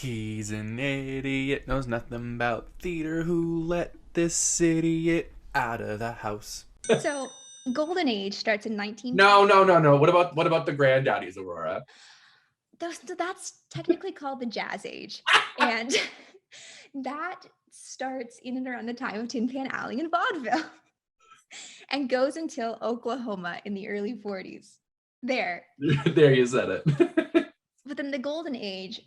He's an idiot, knows nothing about theater. Who let this idiot out of the house? So, Golden Age starts in 1910. No. What about the Granddaddies, Aurora? That's technically called the Jazz Age. And that starts in and around the time of Tin Pan Alley and vaudeville and goes until Oklahoma in the early 40s. There. There, you said it. But then the Golden Age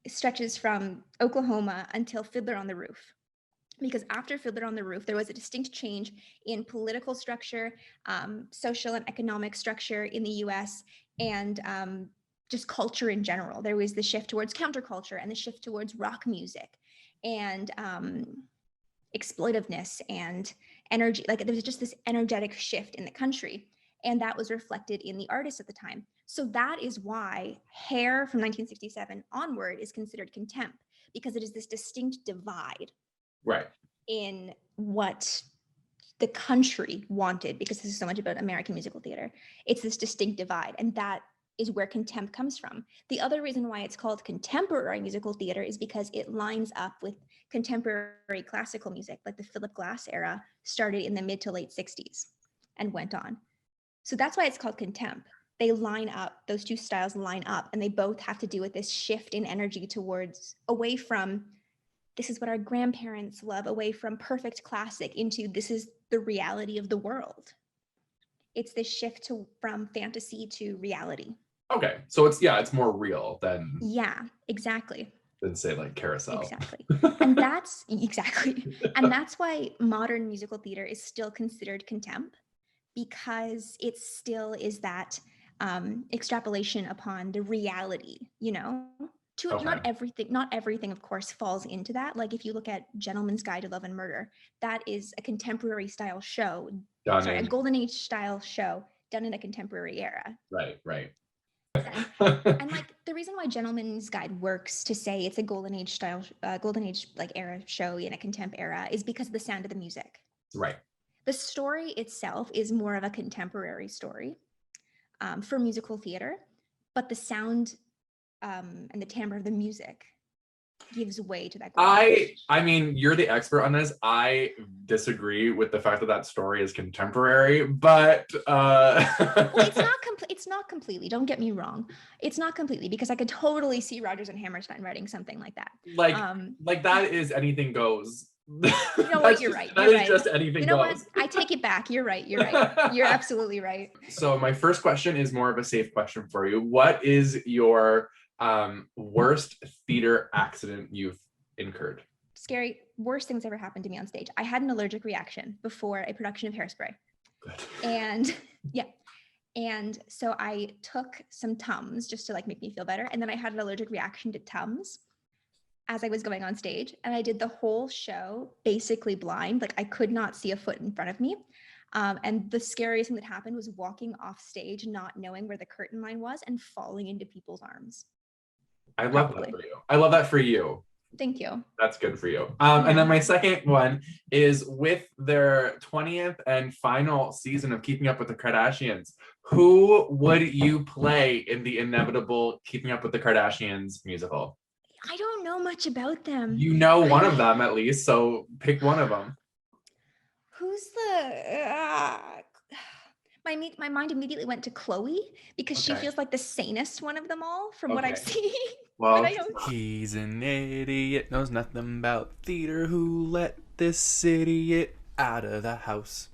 stretches from Oklahoma until Fiddler on the Roof. Because after Fiddler on the Roof, there was a distinct change in political structure, social and economic structure in the US, and just culture in general. There was the shift towards counterculture and the shift towards rock music and exploitiveness and energy. Like there was just this energetic shift in the country. And that was reflected in the artists at the time. So that is why Hair from 1967 onward is considered contempt, because it is this distinct divide Right. in what the country wanted, because this is so much about American musical theater. It's this distinct divide, and that is where contempt comes from. The other reason why it's called contemporary musical theater is because it lines up with contemporary classical music, like the Philip Glass era started in the mid to late 60s and went on. So that's why it's called contempt. They line up, those two styles line up, and they both have to do with this shift in energy towards away from this is what our grandparents love, away from perfect classic into this is the reality of the world. It's this shift from fantasy to reality. Okay, so it's more real than exactly. Than say like Carousel. Exactly. And that's exactly. And that's why modern musical theater is still considered contempt, because it still is that extrapolation upon the reality, Okay. not everything of course falls into that. Like if you look at Gentleman's Guide to Love and Murder, that is a contemporary style show, a Golden Age style show done in a contemporary era. Right. And like the reason why Gentleman's Guide works to say it's a Golden Age style, Golden Age like era show in a contempt era is because of the sound of the music. Right. The story itself is more of a contemporary story for musical theater, but the sound and the timbre of the music gives way to that. I mean, you're the expert on this. I disagree with the fact that story is contemporary, but well, it's not completely. Don't get me wrong. It's not completely, because I could totally see Rodgers and Hammerstein writing something like that. Like that is anything goes. You know what? You're right. That is just anything goes. You know what? I take it back. You're right. You're absolutely right. So my first question is more of a safe question for you. What is your worst theater accident you've incurred? Scary. Worst things ever happened to me on stage. I had an allergic reaction before a production of Hairspray. Good. And and so I took some Tums just to like make me feel better, and then I had an allergic reaction to Tums as I was going on stage, and I did the whole show basically blind. Like I could not see a foot in front of me. And the scariest thing that happened was walking off stage, not knowing where the curtain line was and falling into people's arms. I love that for you. I love that for you. Thank you. That's good for you. And then my second one is with their 20th and final season of Keeping Up with the Kardashians. Who would you play in the inevitable Keeping Up with the Kardashians musical? I don't know much about them. You know one of them at least, so pick one of them. Who's the... My mind immediately went to Chloe, because she feels like the sanest one of them all from what I've seen. Well, he's an idiot, knows nothing about theater. Who let this idiot out of the house?